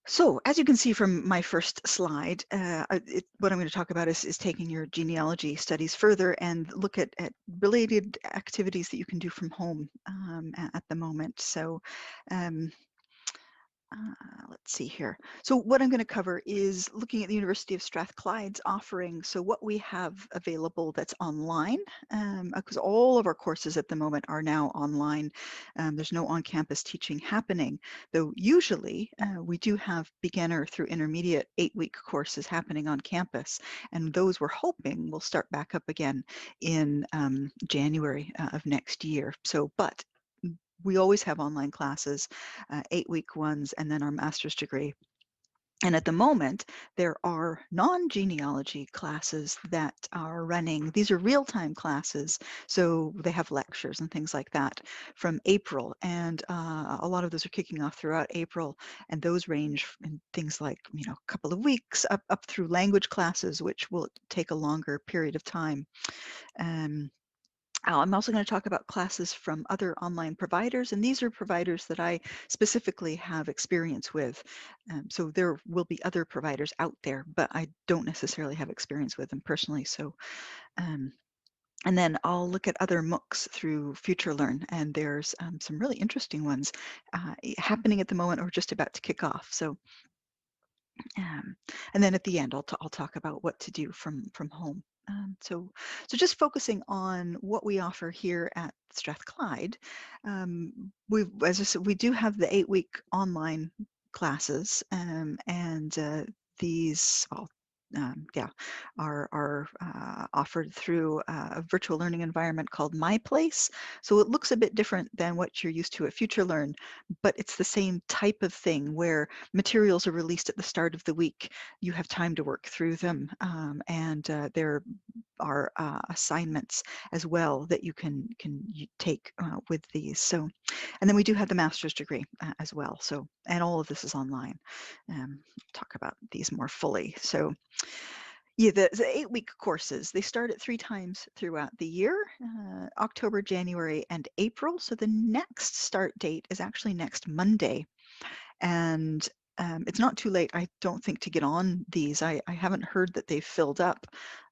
So, as you can see from my first slide, what I'm going to talk about is taking your genealogy studies further and look at related activities that you can do from home at the moment. So, um, let's see here. So what I'm going to cover is looking at the University of Strathclyde's offering. So what we have available that's online, because all of our courses at the moment are now online. There's no on-campus teaching happening, though usually we do have beginner through intermediate 8-week courses happening on campus, and those we're hoping will start back up again in January of next year. So, but we always have online classes, 8-week ones, and then our master's degree. And at the moment, there are non-genealogy classes that are running. These are real-time classes, so they have lectures and things like that from April. And a lot of those are kicking off throughout April, and those range in things like, a couple of weeks up through language classes, which will take a longer period of time. I'm also going to talk about classes from other online providers, and these are providers that I specifically have experience with. So there will be other providers out there, but I don't necessarily have experience with them personally. So, and then I'll look at other MOOCs through FutureLearn, and there's some really interesting ones happening at the moment or just about to kick off. So, and then at the end, I'll talk about what to do from home. So just focusing on what we offer here at Strathclyde, as I said, we do have the 8-week online classes, and these, are offered through a virtual learning environment called My Place. So it looks a bit different than what you're used to at FutureLearn, but it's the same type of thing where materials are released at the start of the week. You have time to work through them, and there are assignments as well that you can take with these. So, and then we do have the master's degree as well. So, and all of this is online. Talk about these more fully. So, yeah, the 8-week courses, they start at 3 times throughout the year, October, January, and April. So the next start date is actually next Monday. And it's not too late, I don't think, to get on these. I haven't heard that they've filled up.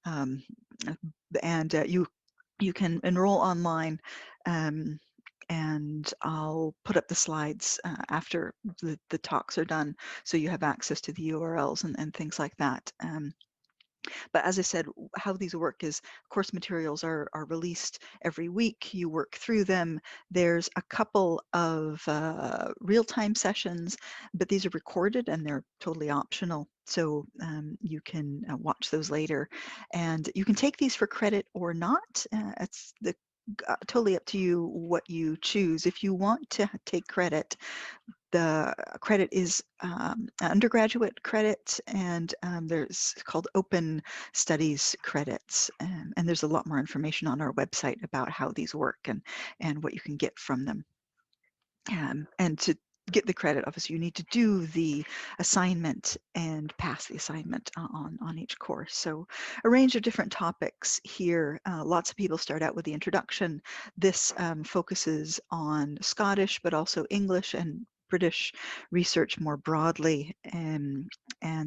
And you can enroll online, and I'll put up the slides after the talks are done, so you have access to the URLs and things like that. But as I said, how these work is course materials are released every week. You work through them. There's a couple of real-time sessions, but these are recorded and they're totally optional. So you can watch those later. And you can take these for credit or not. It's totally up to you what you choose. If you want to take credit, the credit is undergraduate credit, and there's called open studies credits, and there's a lot more information on our website about how these work and what you can get from them. And to get the credit, obviously you need to do the assignment and pass the assignment on each course. So a range of different topics here. Lots of people start out with the introduction. This focuses on Scottish, but also English and British research more broadly, and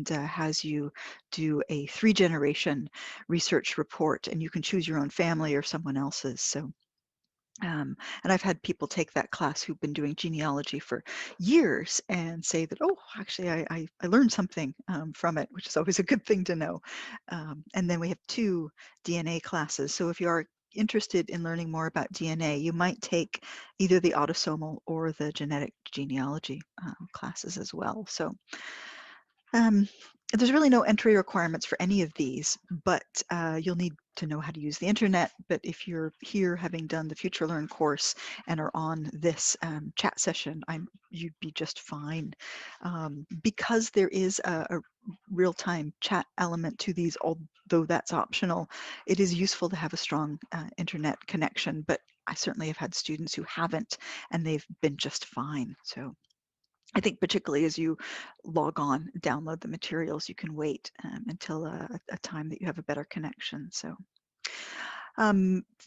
has you do a 3-generation research report, and you can choose your own family or someone else's. So and I've had people take that class who've been doing genealogy for years and say that, oh, actually, I learned something from it, which is always a good thing to know. And then we have 2 DNA classes. So if you are interested in learning more about DNA, you might take either the autosomal or the genetic genealogy classes as well. So there's really no entry requirements for any of these, but you'll need to know how to use the internet. But if you're here having done the FutureLearn course and are on this chat session, you'd be just fine. Because there is a real-time chat element to these, although that's optional, it is useful to have a strong internet connection. But I certainly have had students who haven't, and they've been just fine. So I think particularly as you log on, download the materials, you can wait until a time that you have a better connection. So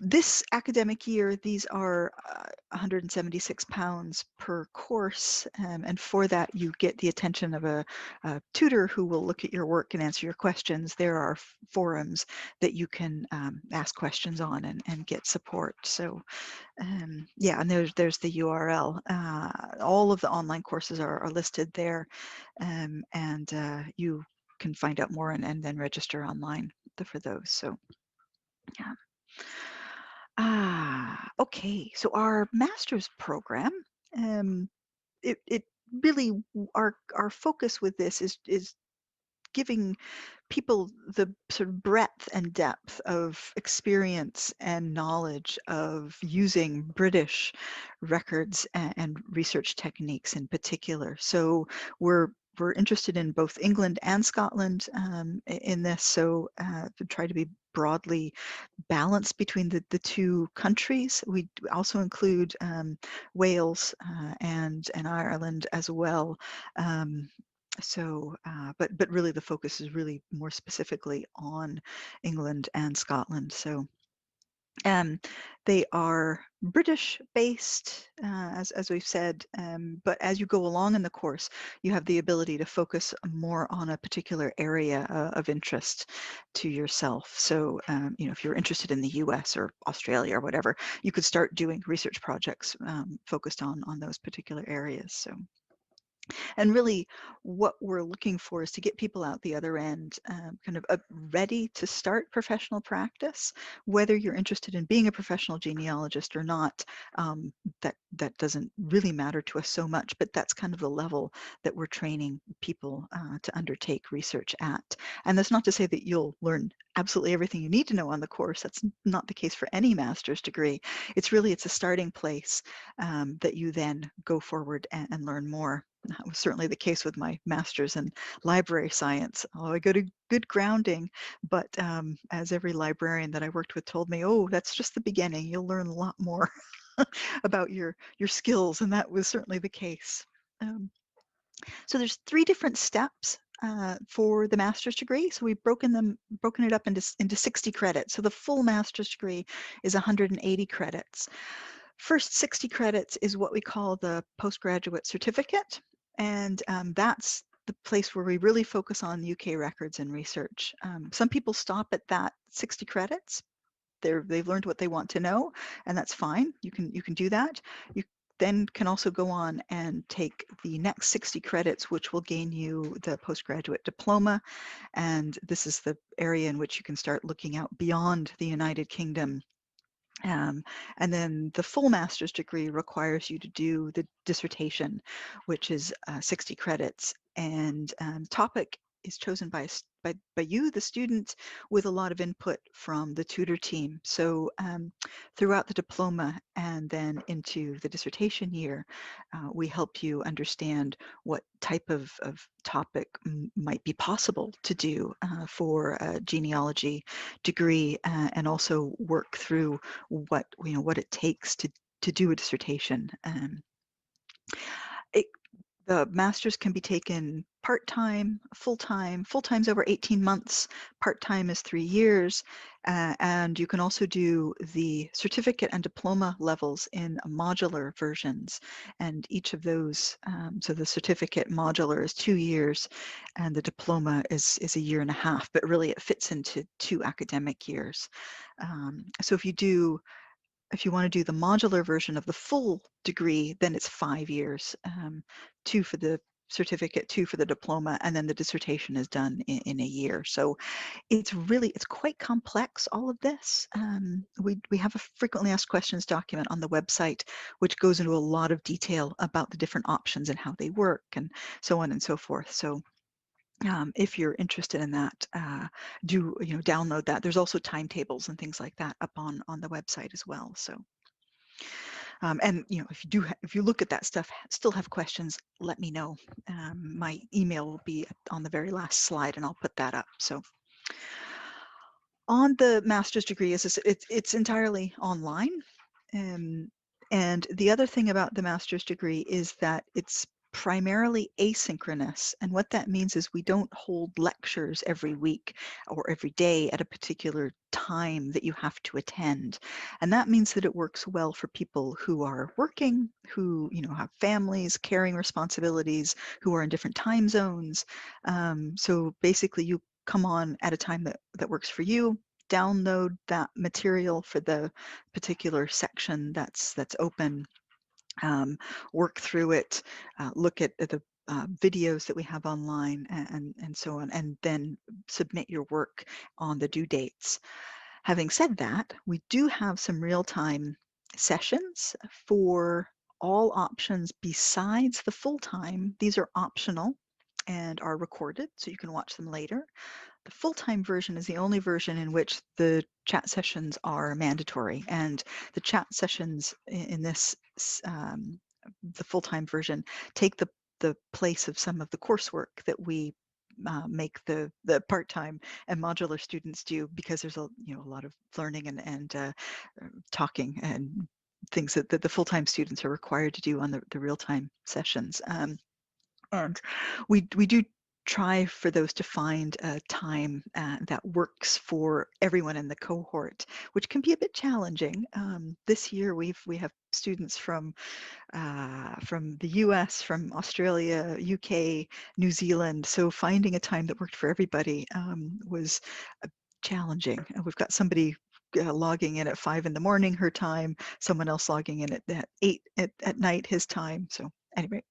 This academic year, these are £176 per course, and for that you get the attention of a tutor who will look at your work and answer your questions. There are forums that you can ask questions on and get support. So yeah, and there's the URL. All of the online courses are listed there, and you can find out more and then register online for those. So yeah. Okay. So our master's program, it really our focus with this is giving people the sort of breadth and depth of experience and knowledge of using British records and research techniques in particular. So we're interested in both England and Scotland in this, so to try to be broadly balance between the two countries. We also include Wales and Ireland as well. But really the focus is really more specifically on England and Scotland. So um, they are British based, as we've said, but as you go along in the course, you have the ability to focus more on a particular area of interest to yourself. So, if you're interested in the US or Australia or whatever, you could start doing research projects focused on those particular areas. So. And really what we're looking for is to get people out the other end kind of ready to start professional practice, whether you're interested in being a professional genealogist or not. That doesn't really matter to us so much, but that's kind of the level that we're training people to undertake research at. And that's not to say that you'll learn absolutely everything you need to know on the course. That's not the case for any master's degree. It's a starting place that you then go forward and learn more. That was certainly the case with my master's in library science. Oh, I got a good grounding, but as every librarian that I worked with told me, oh, that's just the beginning. You'll learn a lot more about your skills, and that was certainly the case. So there's 3 different steps for the master's degree. So we've broken it up into 60 credits. So the full master's degree is 180 credits. First 60 credits is what we call the postgraduate certificate, and that's the place where we really focus on UK records and research. Some people stop at that 60 credits. They've learned what they want to know, and that's fine. You can do that. You then can also go on and take the next 60 credits, which will gain you the postgraduate diploma, and this is the area in which you can start looking out beyond the United Kingdom. And then the full master's degree requires you to do the dissertation, which is 60 credits, and topic is chosen by you, the student, with a lot of input from the tutor team. So throughout the diploma and then into the dissertation year, we help you understand what type of topic might be possible to do for a genealogy degree, and also work through what it takes to do a dissertation. It, the master's can be taken part-time, full-time. Full-time's over 18 months, part-time is 3 years, and you can also do the certificate and diploma levels in modular versions, and each of those, so the certificate modular is 2 years, and the diploma is 1.5 years, but really it fits into 2 academic years. So if you want to do the modular version of the full degree, then it's 5 years, 2 for the certificate, 2 for the diploma, and then the dissertation is done in 1 year. So it's quite complex, all of this. We have a frequently asked questions document on the website, which goes into a lot of detail about the different options and how they work and so on and so forth. So if you're interested in that, do download that. There's also timetables and things like that up on the website as well. So, and if you look at that stuff, still have questions, let me know. My email will be on the very last slide, and I'll put that up. So, on the master's degree, it's entirely online. And the other thing about the master's degree is that it's primarily asynchronous. And what that means is we don't hold lectures every week or every day at a particular time that you have to attend. And that means that it works well for people who are working, who, have families, caring responsibilities, who are in different time zones. So basically you come on at a time that works for you, download that material for the particular section that's open, work through it, look at the videos that we have online, and so on, and then submit your work on the due dates. Having said that, we do have some real-time sessions for all options besides the full-time. These are optional and are recorded, so you can watch them later. The full-time version is the only version in which the chat sessions are mandatory, and the chat sessions in this, the full-time version, take the place of some of the coursework that we make the part-time and modular students do, because there's a lot of learning and talking and things that the full-time students are required to do on the real-time sessions. And we do try for those to find a time that works for everyone in the cohort, which can be a bit challenging. This year we have students from the US, from Australia, UK, New Zealand. So finding a time that worked for everybody was challenging. We've got somebody logging in at 5 in the morning, her time, someone else logging in at 8 at night, his time. So anyway.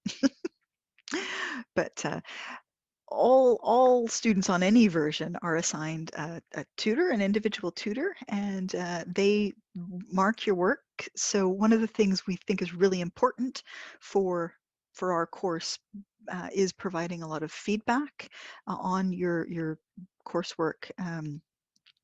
But all students on any version are assigned a tutor, an individual tutor, and they mark your work. So one of the things we think is really important for our course is providing a lot of feedback on your coursework.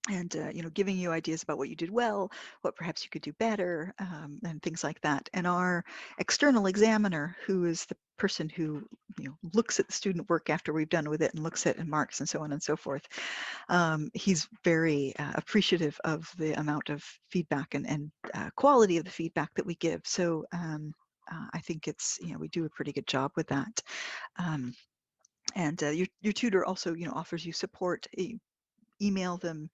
And giving you ideas about what you did well, what perhaps you could do better, and things like that. And our external examiner, who is the person who looks at the student work after we've done with it and looks at and marks and so on and so forth, he's very appreciative of the amount of feedback and quality of the feedback that we give. So I think it's we do a pretty good job with that. And your tutor also offers you support. Email them.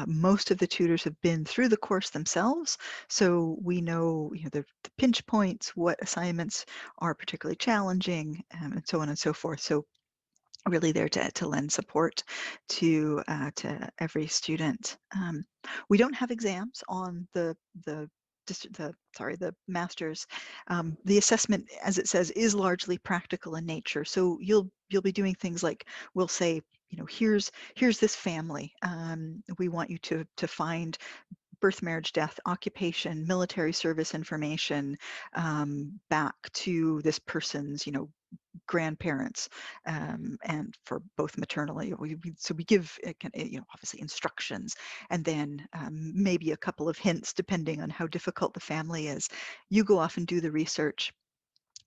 Most of the tutors have been through the course themselves, so we know, the pinch points, what assignments are particularly challenging, and so on and so forth. So really there to lend support to every student. We don't have exams on the master's. The assessment, as it says, is largely practical in nature. So you'll be doing things like, we'll say, here's this family. We want you to find birth, marriage, death, occupation, military service information, back to this person's, grandparents, and for both maternally. So we give obviously instructions, and then maybe a couple of hints depending on how difficult the family is. You go off and do the research,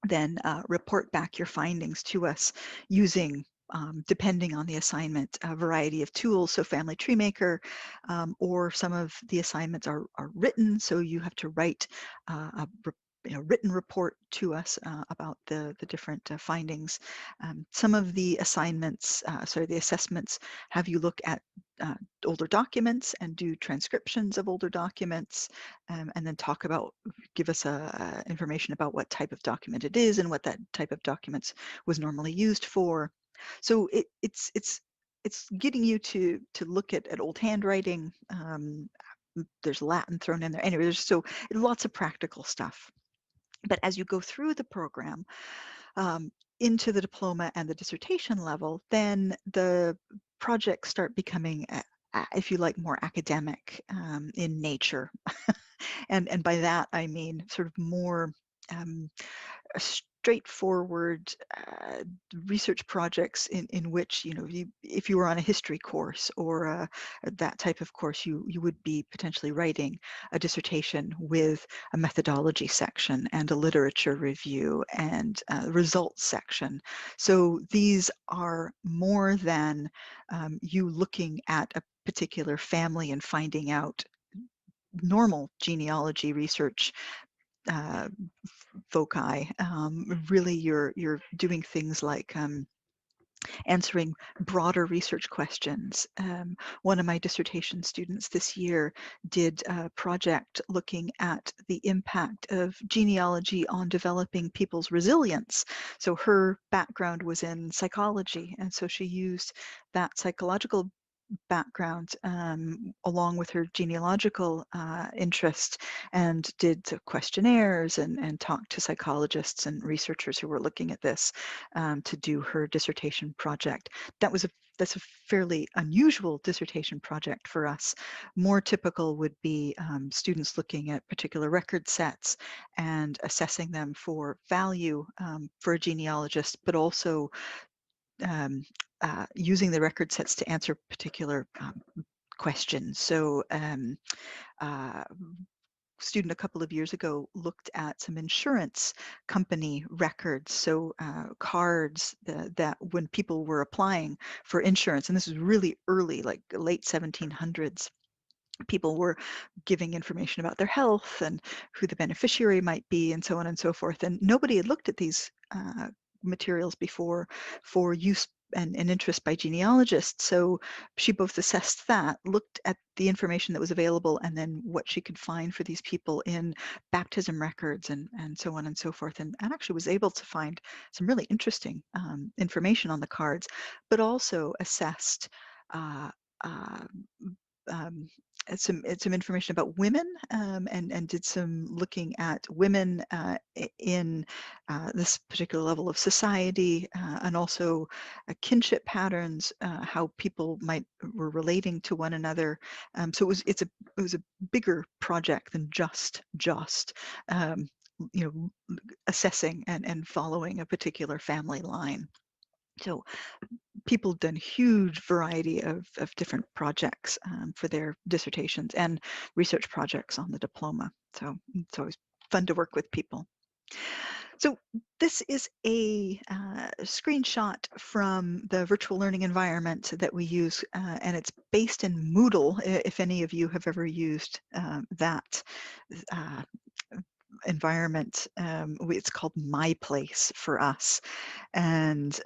then report back your findings to us using, depending on the assignment, a variety of tools. So Family Tree Maker, or some of the assignments are written, so you have to write a written report to us about the different findings. Some of the assignments, the assessments, have you look at older documents and do transcriptions of older documents, and then give us information about what type of document it is and what that type of documents was normally used for. So it's getting you to look at old handwriting. There's Latin thrown in there. Anyway, there's lots of practical stuff. But as you go through the program, into the diploma and the dissertation level, then the projects start becoming, if you like, more academic in nature. And by that I mean sort of more straightforward research projects in which, if you were on a history course or that type of course, you would be potentially writing a dissertation with a methodology section and a literature review and a results section. So these are more than you looking at a particular family and finding out normal genealogy research uh, foci. Really, you're doing things like answering broader research questions. One of my dissertation students this year did a project looking at the impact of genealogy on developing people's resilience. So her background was in psychology, and so she used that psychological background along with her genealogical interest, and did questionnaires and talked to psychologists and researchers who were looking at this to do her dissertation project. That's a fairly unusual dissertation project for us. More typical would be students looking at particular record sets and assessing them for value for a genealogist, but also um, using the record sets to answer particular questions. So uh, student a couple of years ago looked at some insurance company records, so cards that when people were applying for insurance, and this is really early, like late 1700s, people were giving information about their health and who the beneficiary might be and so on and so forth. And nobody had looked at these materials before for use and interest by genealogists. So she both assessed that, looked at the information that was available, and then what she could find for these people in baptism records and so on and so forth, and actually was able to find some really interesting information on the cards, but also assessed uh, uh, um, some information about women, and did some looking at women in this particular level of society, and also kinship patterns, how people were relating to one another. So it was a bigger project than just um, assessing and following a particular family line. So people done huge variety of different projects for their dissertations and research projects on the diploma. So it's always fun to work with people. So this is a screenshot from the virtual learning environment that we use, and it's based in Moodle, if any of you have ever used that uh, environment. It's called My Place for us, and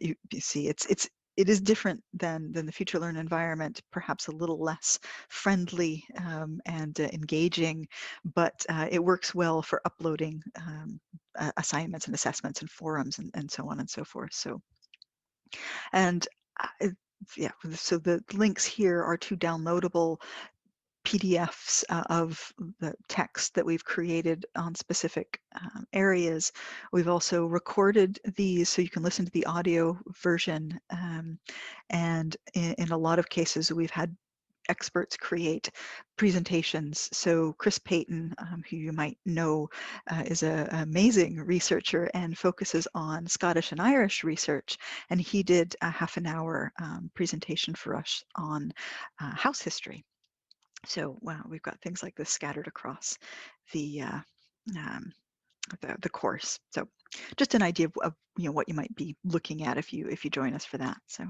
you see it is different than the FutureLearn environment, perhaps a little less friendly and engaging, but it works well for uploading assignments and assessments and forums and so on and so forth. So, and yeah, so the links here are to downloadable PDFs of the text that we've created on specific areas. We've also recorded these so you can listen to the audio version. And in a lot of cases, we've had experts create presentations. So Chris Payton, who you might know, is an amazing researcher and focuses on Scottish and Irish research. And he did a half an hour presentation for us on house history. So wow, we've got things like this scattered across the um, the course. So just an idea of what you might be looking at if you join us for that. So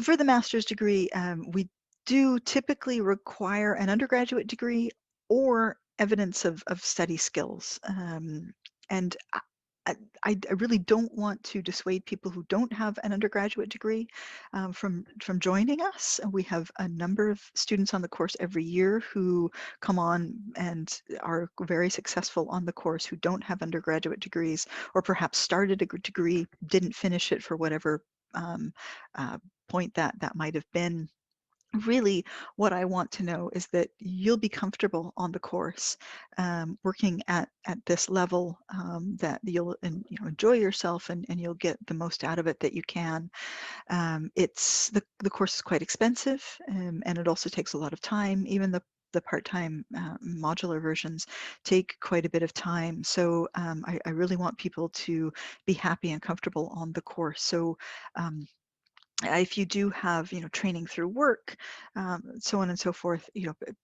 for the master's degree, we do typically require an undergraduate degree or evidence of study skills. And I really don't want to dissuade people who don't have an undergraduate degree from joining us. We have a number of students on the course every year who come on and are very successful on the course who don't have undergraduate degrees, or perhaps started a degree, didn't finish it for whatever um, uh, point that might have been. Really, what I want to know is that you'll be comfortable on the course, working at this level, that you'll enjoy yourself, and you'll get the most out of it that you can. It's the course is quite expensive, and it also takes a lot of time. Even the part-time modular versions take quite a bit of time. So I really want people to be happy and comfortable on the course. So if you do have training through work, so on and so forth,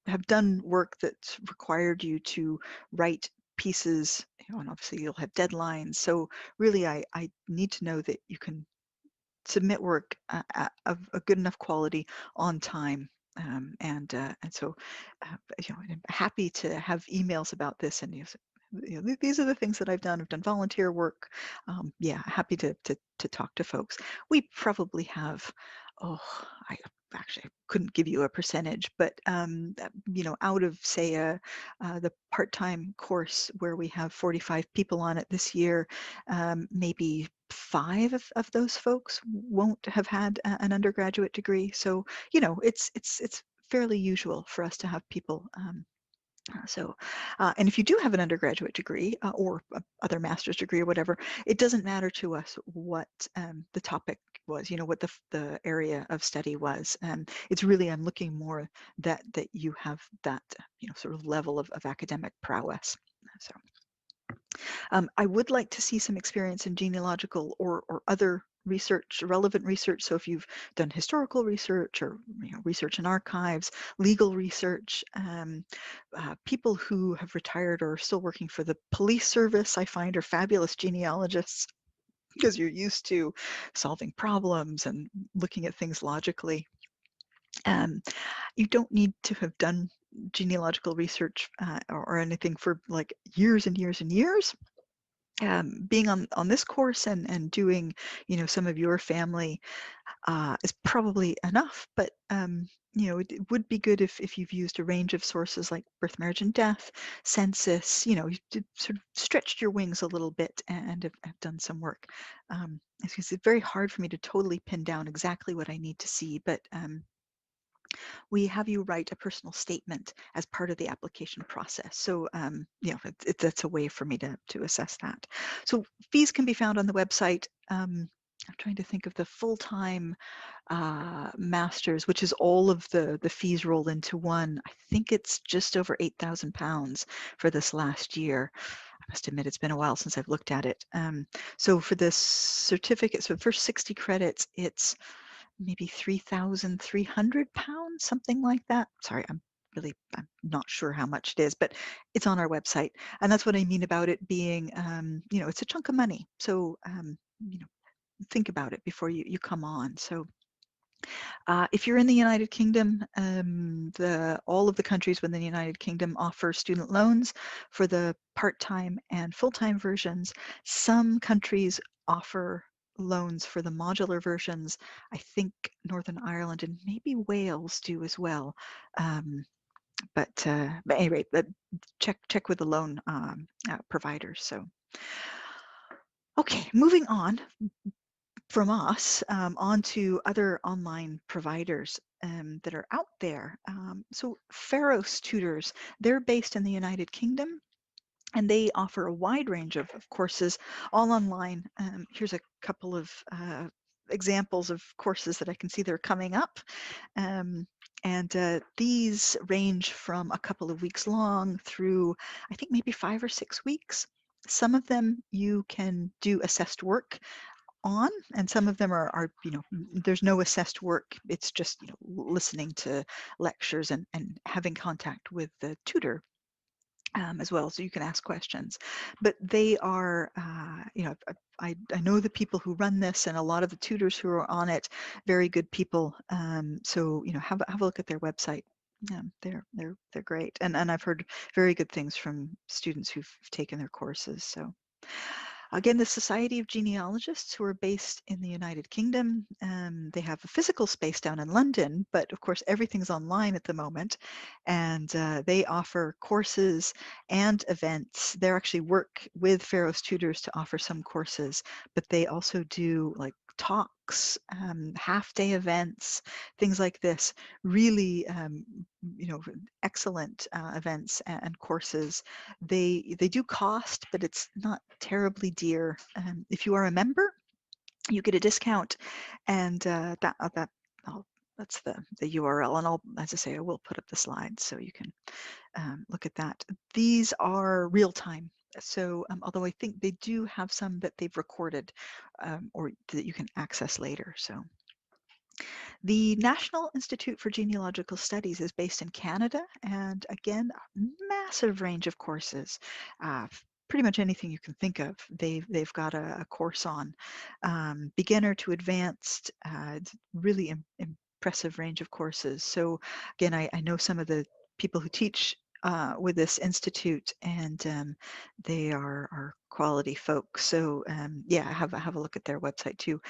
have done work that's required you to write pieces, and obviously you'll have deadlines. So really, I need to know that you can submit work of a good enough quality on time. And so, I'm happy to have emails about this, and these are the things that I've done. I've done volunteer work. Yeah, happy to talk to folks. We probably have, oh, I actually couldn't give you a percentage, but out of say the part-time course where we have 45 people on it this year, maybe 5 of those folks won't have had an undergraduate degree. So it's fairly usual for us to have people. And if you do have an undergraduate degree or other master's degree or whatever, it doesn't matter to us what the topic was, what the area of study was. It's really, I'm looking more that you have that, sort of level of academic prowess. So I would like to see some experience in genealogical or other research, relevant research. So if you've done historical research or research in archives, legal research, people who have retired or are still working for the police service, I find are fabulous genealogists because you're used to solving problems and looking at things logically. You don't need to have done genealogical research or anything for like years and years and years. Being on this course and doing some of your family is probably enough, but it would be good if you've used a range of sources like birth, marriage, and death, census. You did sort of stretched your wings a little bit and have done some work. It's very hard for me to totally pin down exactly what I need to see, but we have you write a personal statement as part of the application process. So, that's a way for me to assess that. So fees can be found on the website. I'm trying to think of the full-time master's, which is all of the fees rolled into one. I think it's just over £8,000 for this last year. I must admit it's been a while since I've looked at it. So for this certificate, so the first 60 credits, it's maybe £3,300, something like that. Sorry, I'm not sure how much it is, but it's on our website. And that's what I mean about it being, it's a chunk of money. So, think about it before you come on. So if you're in the United Kingdom, all of the countries within the United Kingdom offer student loans for the part-time and full-time versions. Some countries offer loans for the modular versions. I think Northern Ireland and maybe Wales do as well. But anyway, check with the loan providers. So, okay, moving on from us onto other online providers that are out there. So Pharos Tutors, they're based in the United Kingdom, and they offer a wide range of courses all online. Here's a couple of examples of courses that I can see that are coming up. And these range from a couple of weeks long through, I think, maybe 5 or 6 weeks. Some of them you can do assessed work on, and some of them are there's no assessed work. It's just listening to lectures and having contact with the tutor as well, so you can ask questions. But they are I know the people who run this, and a lot of the tutors who are on it, very good people. So have a look at their website. They're great, and I've heard very good things from students who've taken their courses. So again, the Society of Genealogists, who are based in the United Kingdom, they have a physical space down in London, but of course everything's online at the moment, and they offer courses and events. They actually work with Pharos Tutors to offer some courses, but they also do like talks, half-day events, things like this. Really, excellent events and courses. They do cost, but it's not terribly dear. If you are a member, you get a discount, and that's the URL. And as I say, I will put up the slides so you can look at that. These are real time. So although I think they do have some that they've recorded or that you can access later. So the National Institute for Genealogical Studies is based in Canada, and again, a massive range of courses. Pretty much anything you can think of, they've got a course on. Beginner to advanced, really impressive range of courses. So again, I know some of the people who teach with this institute, and they are quality folks. So yeah, have a look at their website too.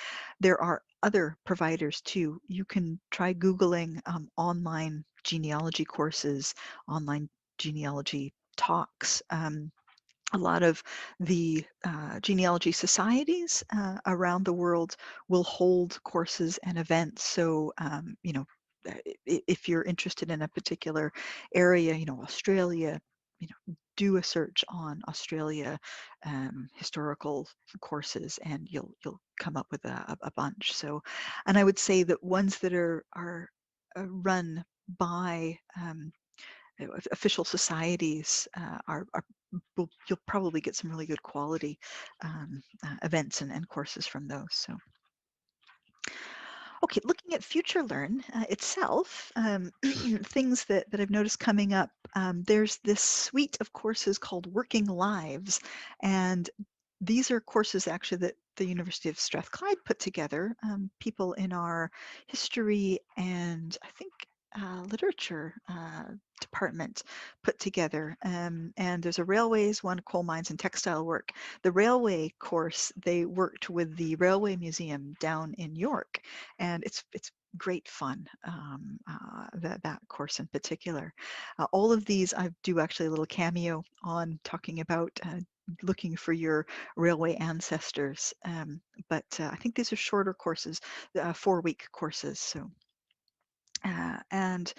There are other providers too. You can try Googling online genealogy courses, online genealogy talks. A lot of the genealogy societies around the world will hold courses and events. So, if you're interested in a particular area, Australia, do a search on Australia historical courses, and you'll come up with a bunch. So, and I would say that ones that are run by official societies you'll probably get some really good quality events and courses from those. So, okay, looking at FutureLearn itself, things that I've noticed coming up, there's this suite of courses called Working Lives, and these are courses actually that the University of Strathclyde put together, people in our history and I think literature department put together. And there's a railways one, coal mines and textile work. The railway course, they worked with the Railway Museum down in York, and it's great fun, that course in particular. All of these I do actually a little cameo on, talking about looking for your railway ancestors. But I think these are shorter courses, 4-week courses. So, and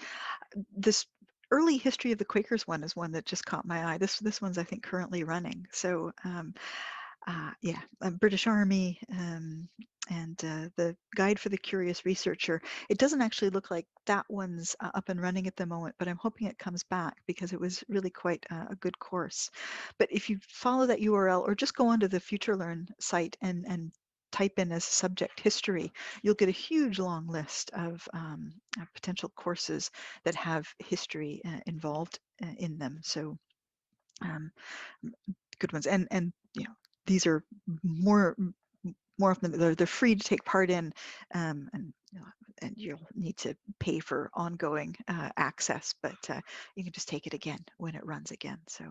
this early history of the Quakers one is one that just caught my eye. This one's I think currently running. So yeah, British Army, and the Guide for the Curious Researcher. It doesn't actually look like that one's up and running at the moment, but I'm hoping it comes back because it was really quite a good course. But if you follow that URL or just go onto the FutureLearn site and type in as subject history, you'll get a huge long list of potential courses that have history involved in them. So um, good ones, and these are more more often they're free to take part in, and and you'll need to pay for ongoing access, but you can just take it again when it runs again. So,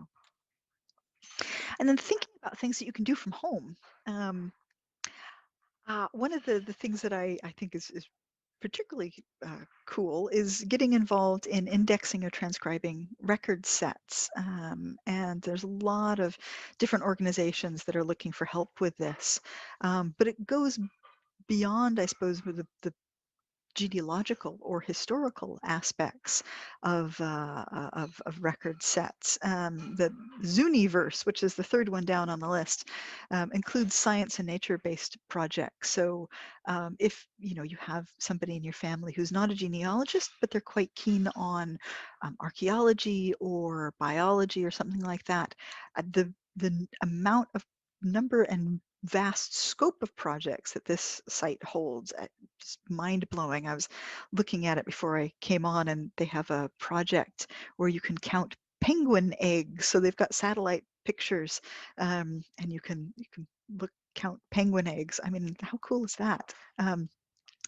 and then thinking about things that you can do from home. Um, One of the things that I think is particularly cool is getting involved in indexing or transcribing record sets. And there's a lot of different organizations that are looking for help with this. But it goes beyond, I suppose, with the genealogical or historical aspects of record sets. The Zooniverse, which is the third one down on the list, includes science and nature-based projects. So if you have somebody in your family who's not a genealogist, but they're quite keen on archaeology or biology or something like that, the amount of number and vast scope of projects that this site holds, just mind-blowing. I was looking at it before I came on, and they have a project where you can count penguin eggs. So they've got satellite pictures, and you can count penguin eggs. I mean, how cool is that?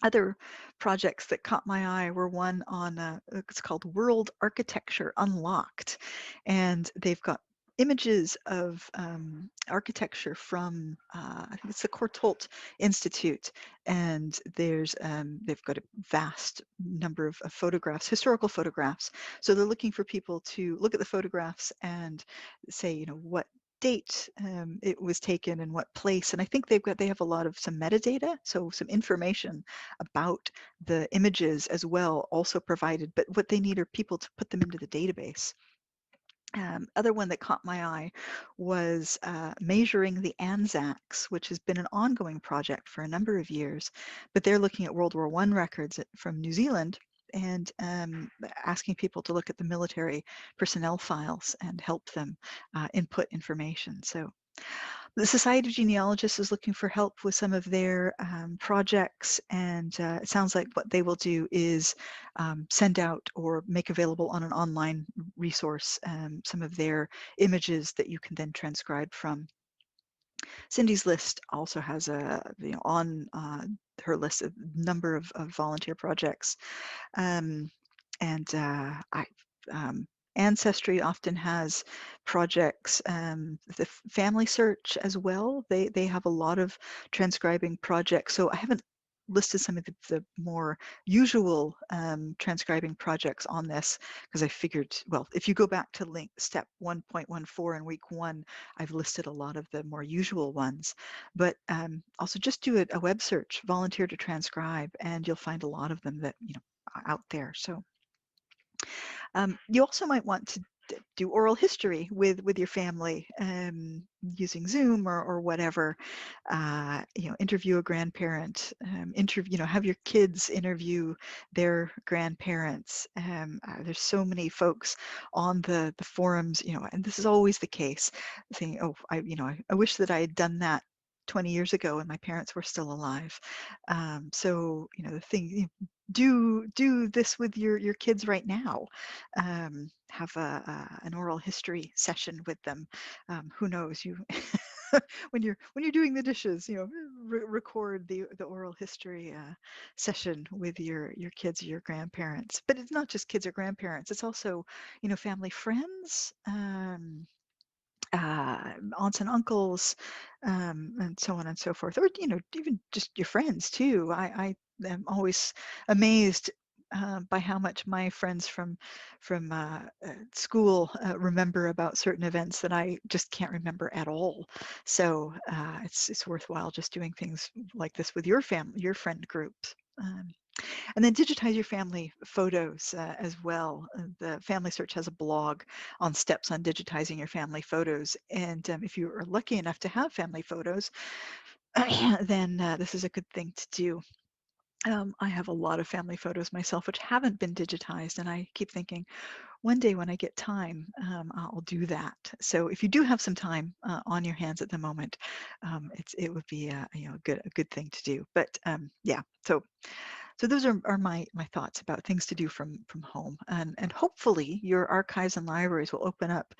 Other projects that caught my eye were one on it's called World Architecture Unlocked, and they've got images of architecture from I think it's the Courtauld Institute, and they've got a vast number of photographs, historical photographs. So they're looking for people to look at the photographs and say, what date it was taken and what place. And I think they have a lot of some metadata, so some information about the images as well, also provided, but what they need are people to put them into the database. Other one that caught my eye was measuring the Anzacs, which has been an ongoing project for a number of years, but they're looking at World War I records from New Zealand and asking people to look at the military personnel files and help them input information. So the Society of Genealogists is looking for help with some of their projects, and it sounds like what they will do is send out or make available on an online resource some of their images that you can then transcribe from. Cindy's list also has on her list a number of volunteer projects. Um, and Ancestry often has projects. The Family Search as well. They have a lot of transcribing projects. So I haven't listed some of the more usual transcribing projects on this because I figured, well, if you go back to link step 1.14 in week 1, I've listed a lot of the more usual ones. But also just do a web search, volunteer to transcribe, and you'll find a lot of them that are out there. So you also might want to do oral history with your family using Zoom or whatever. Interview a grandparent. Have your kids interview their grandparents. There's so many folks on the forums, and this is always the case. Saying, "Oh, I wish that I had done that 20 years ago when my parents were still alive." So the thing. Do this with your kids right now. Have an oral history session with them. Who knows, you when you're doing the dishes, record the oral history session with your kids or your grandparents. But it's not just kids or grandparents, it's also family friends, aunts and uncles, and so on and so forth, or even just your friends too. I am always amazed by how much my friends from school remember about certain events that I just can't remember at all. So it's worthwhile just doing things like this with your family, your friend groups. And then digitize your family photos as well. The Family Search has a blog on steps on digitizing your family photos. And if you are lucky enough to have family photos, then this is a good thing to do. I have a lot of family photos myself which haven't been digitized, and I keep thinking one day when I get time, I'll do that. So if you do have some time on your hands at the moment, it would be a good thing to do. But yeah, so those are my thoughts about things to do from home, and hopefully your archives and libraries will open up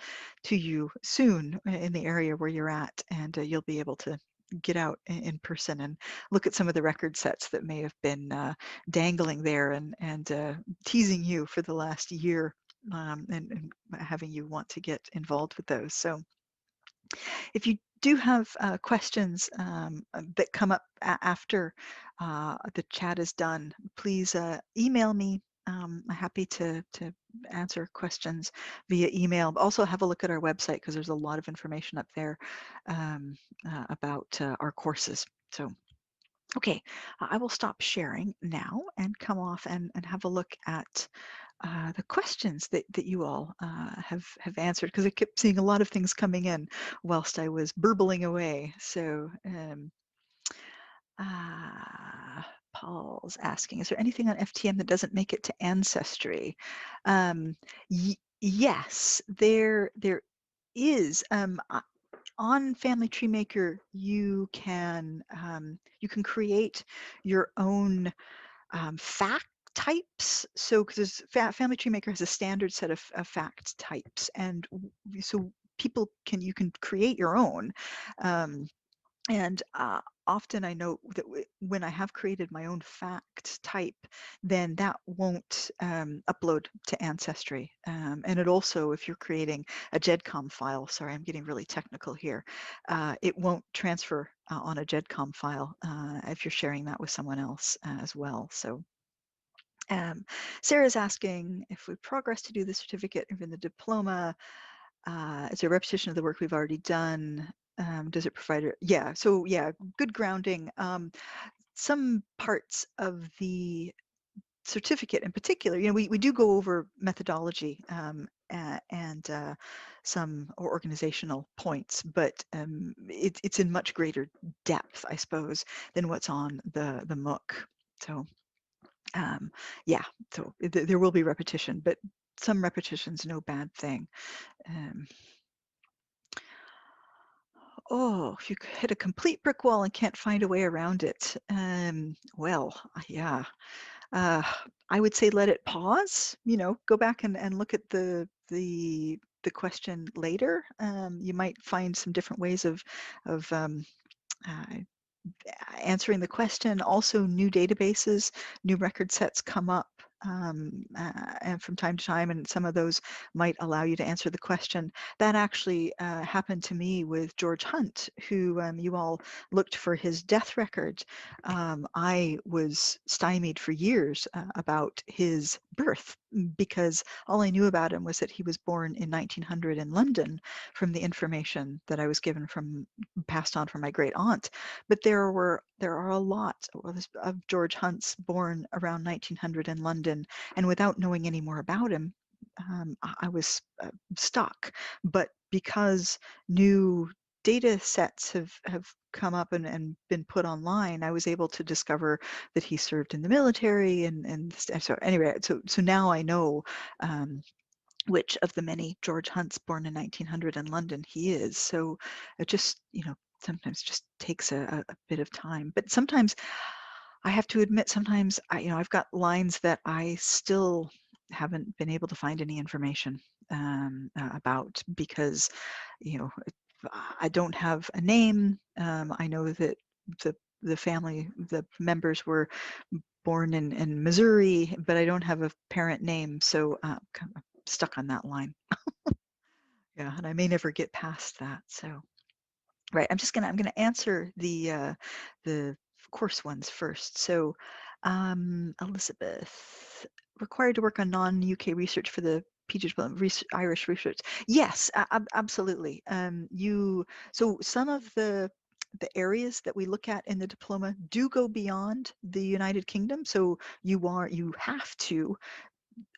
to you soon in the area where you're at, and you'll be able to get out in person and look at some of the record sets that may have been dangling there and teasing you for the last year, and having you want to get involved with those. So if you do have questions that come up after the chat is done, please email me. I'm happy to answer questions via email. Also have a look at our website because there's a lot of information up there about our courses. So, okay, I will stop sharing now and come off and have a look at the questions that you all have answered, because I kept seeing a lot of things coming in whilst I was burbling away. So uh, Paul's asking, is there anything on FTM that doesn't make it to Ancestry? Yes, there is. On Family Tree Maker, you can create your own fact types. So because Family Tree Maker has a standard set of fact types, and so you can create your own. And often I know that when I have created my own fact type, then that won't upload to Ancestry. And it also, if you're creating a GEDCOM file, sorry, I'm getting really technical here, it won't transfer on a GEDCOM file if you're sharing that with someone else as well. So Sarah's asking if we progress to do the certificate, even the diploma, is there a repetition of the work we've already done? Does it provide yeah, so yeah, good grounding. Some parts of the certificate in particular, we do go over methodology and some organizational points, but it's in much greater depth, I suppose, than what's on the MOOC. So yeah, so there will be repetition, but some repetition's no bad thing. Oh, if you hit a complete brick wall and can't find a way around it, well, yeah, uh, I would say let it pause. Go back and look at the the question later. You might find some different ways of uh, answering the question. Also, new databases, new record sets come up, and from time to time, and some of those might allow you to answer the question. That actually happened to me with George Hunt, who you all looked for his death record. I was stymied for years about his birth, because all I knew about him was that he was born in 1900 in London from the information that I was given from, passed on from my great aunt. But there are a lot of George Hunts born around 1900 in London, and without knowing any more about him, I was stuck. But because new data sets have come up and been put online, I was able to discover that he served in the military, and so anyway, so now I know which of the many George Hunts born in 1900 in London he is. So it just, sometimes just takes a bit of time. But sometimes I have to admit, sometimes I've got lines that I still haven't been able to find any information about, because, I don't have a name. I know that the family, the members were born in Missouri, but I don't have a parent name, so kind of stuck on that line. Yeah, and I may never get past that. So, right, I'm gonna answer the course ones first. So, Elizabeth, required to work on non-UK research for the PG diploma, Irish research. Yes, absolutely. So some of the areas that we look at in the diploma do go beyond the United Kingdom. So you have to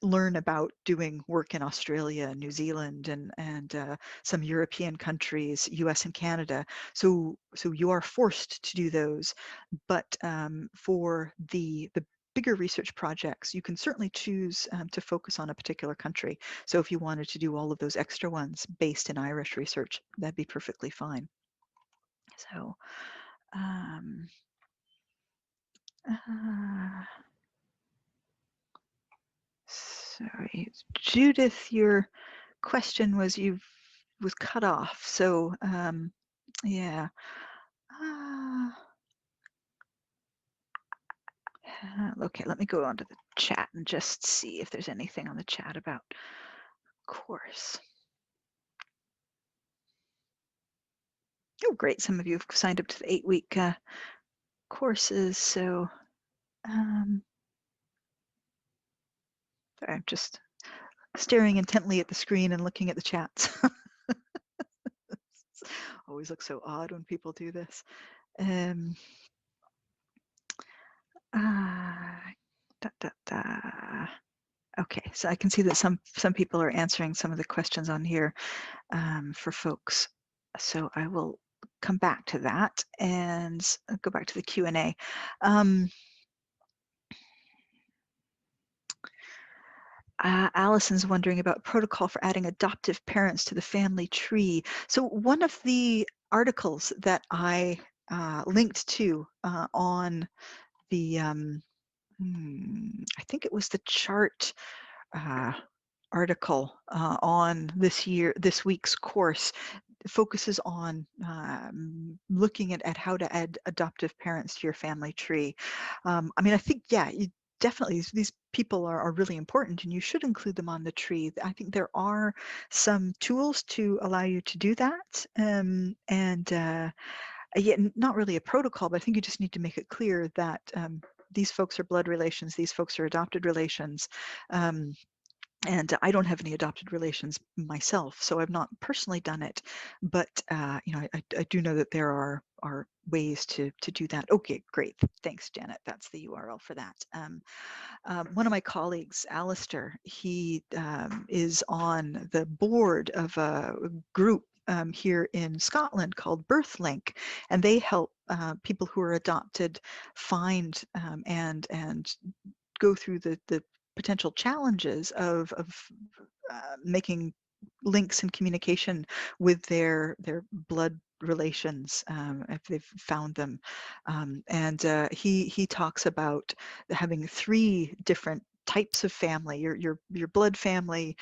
learn about doing work in Australia, New Zealand, and some European countries, US and Canada. So you are forced to do those. But for the bigger research projects, you can certainly choose to focus on a particular country. So if you wanted to do all of those extra ones based in Irish research, that'd be perfectly fine. So, uh, sorry, Judith, your question was cut off. So yeah. Okay, let me go onto the chat and just see if there's anything on the chat about course. Oh, great. Some of you have signed up to the 8-week courses. So sorry, I'm just staring intently at the screen and looking at the chats. Always looks so odd when people do this. Okay, so I can see that some people are answering some of the questions on here for folks. So I will come back to that and go back to the Q&A. Allison's wondering about protocol for adding adoptive parents to the family tree. So one of the articles that I linked to on the, I think it was the chart article on this week's course, focuses on looking at how to add adoptive parents to your family tree. I mean, I think, yeah, you definitely, these people are really important, and you should include them on the tree. I think there are some tools to allow you to do that, yeah, not really a protocol, but I think you just need to make it clear that these folks are blood relations, these folks are adopted relations. And I don't have any adopted relations myself, so I've not personally done it, but I do know that there are ways to do that. Okay, great. Thanks, Janet. That's the URL for that. One of my colleagues, Alistair, he is on the board of a group here in Scotland called BirthLink, and they help people who are adopted find and go through the potential challenges of making links and communication with their blood relations if they've found them, and he talks about having 3 different types of family: your blood family,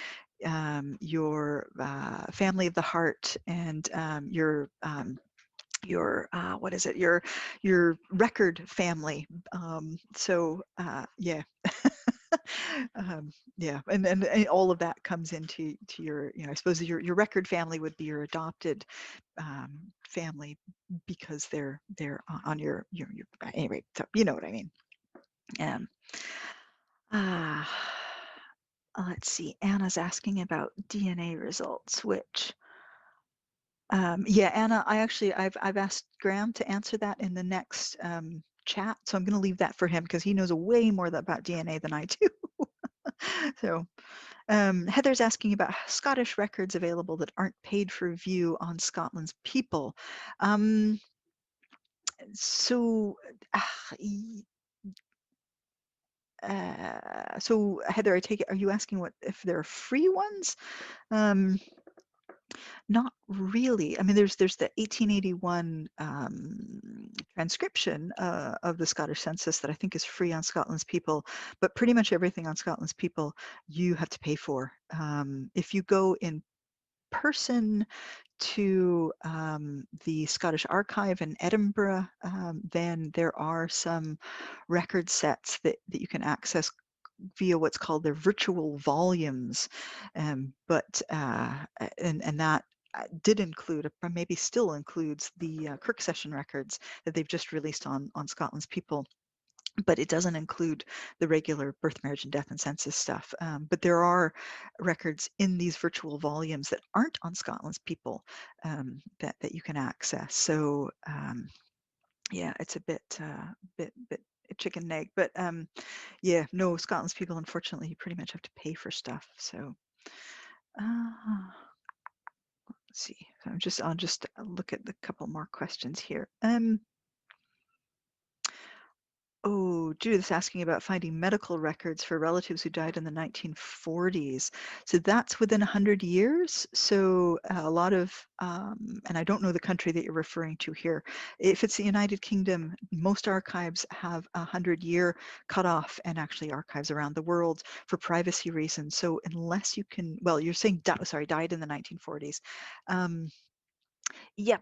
your family of the heart, and your what is it, your record family. So yeah. Yeah, and all of that comes into your, I suppose your record family would be your adopted family, because they're on your anyway, so you know what I mean. um uh, let's see, Anna's asking about DNA results, which yeah, Anna, I've asked Graham to answer that in the next chat, so I'm going to leave that for him because he knows way more about DNA than I do. So Heather's asking about Scottish records available that aren't paid for view on Scotland's People. So so Heather, I take it, are you asking what if there are free ones? Not really. I mean, there's the 1881 transcription of the Scottish census that I think is free on Scotland's People, but pretty much everything on Scotland's People you have to pay for. If you go in person to the Scottish Archive in Edinburgh, then there are some record sets that you can access via what's called their virtual volumes, but and that did include, or maybe still includes, the Kirk session records that they've just released on Scotland's People. But it doesn't include the regular birth, marriage, and death and census stuff. But there are records in these virtual volumes that aren't on Scotland's People that you can access. So yeah, it's a bit chicken and egg, but yeah, no, Scotland's People, unfortunately, you pretty much have to pay for stuff. So let's see. I'll just look at the couple more questions here. Oh, Judith's asking about finding medical records for relatives who died in the 1940s. So that's within 100 years. So a lot of, and I don't know the country that you're referring to here. If it's the United Kingdom, most archives have a 100-year cutoff, and actually archives around the world, for privacy reasons. So unless you can, well, you're saying, died in the 1940s. Yeah,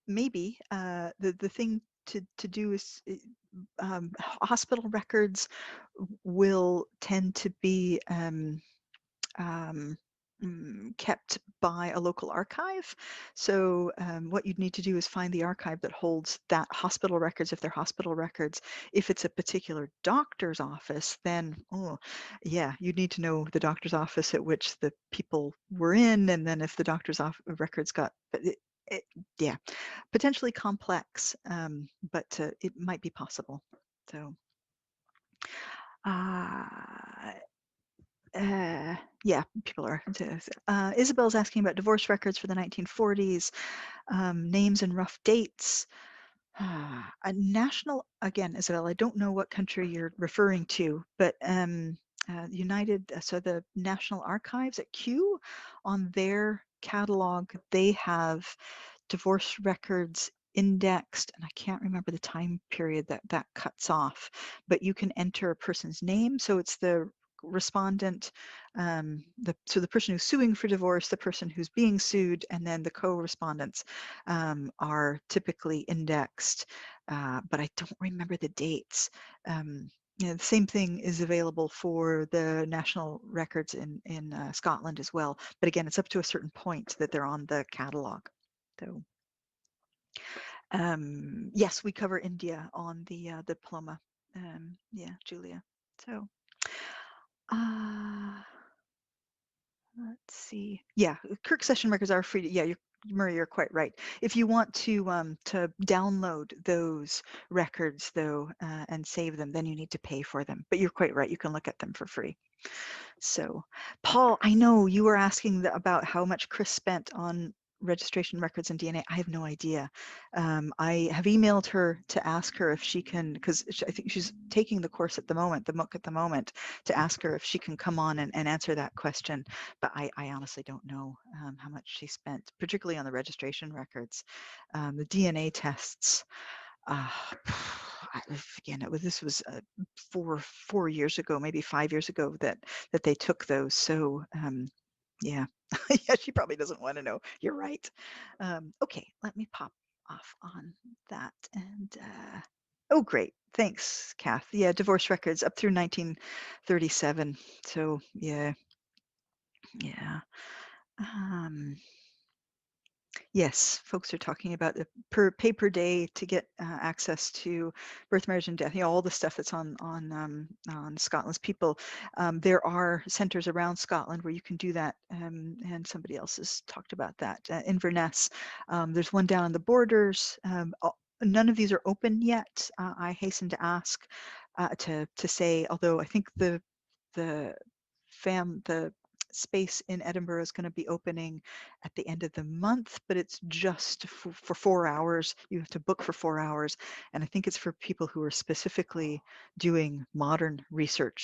maybe. The thing to do is, hospital records will tend to be um, kept by a local archive. So what you'd need to do is find the archive that holds that hospital records, if they're hospital records. If it's a particular doctor's office, then, oh yeah, you'd need to know the doctor's office at which the people were in, and then if the doctor's records got, yeah, potentially complex, but it might be possible. So yeah, people are. Isabel's asking about divorce records for the 1940s, names and rough dates. A national, again, Isabel, I don't know what country you're referring to, but so the National Archives at Kew, on their catalog, they have divorce records indexed, and I can't remember the time period that cuts off, but you can enter a person's name. So it's the respondent, so the person who's suing for divorce, the person who's being sued, and then the co-respondents are typically indexed, but I don't remember the dates. The same thing is available for the national records in Scotland as well, but again, it's up to a certain point that they're on the catalog. So yes, we cover India on the diploma. Yeah, Julia. So let's see. Yeah, Kirk session records are free. Yeah, Murray, you're quite right. If you want to download those records, though, and save them, then you need to pay for them. But you're quite right. You can look at them for free. So, Paul, I know you were asking about how much Chris spent on registration records and DNA. I have no idea. I have emailed her to ask her if she can, because I think she's taking the course at the moment, the MOOC at the moment, to ask her if she can come on and answer that question. But I honestly don't know how much she spent, particularly on the registration records. The DNA tests, again, this was 4 years ago, maybe 5 years ago that they took those. So Yeah. Yeah, she probably doesn't want to know. You're right. Okay, let me pop off on that. And oh, great. Thanks, Kath. Yeah, divorce records up through 1937. So yeah, yeah. Um, Yes, folks are talking about the per pay per day to get access to birth, marriage, and death. You know, all the stuff that's on Scotland's people. There are centres around Scotland where you can do that, and somebody else has talked about that. Inverness, there's one down on the borders. None of these are open yet. I hasten to ask to say, although I think the the space in Edinburgh is going to be opening at the end of the month, but it's just for 4 hours. You have to book for 4 hours, and I think it's for people who are specifically doing modern research.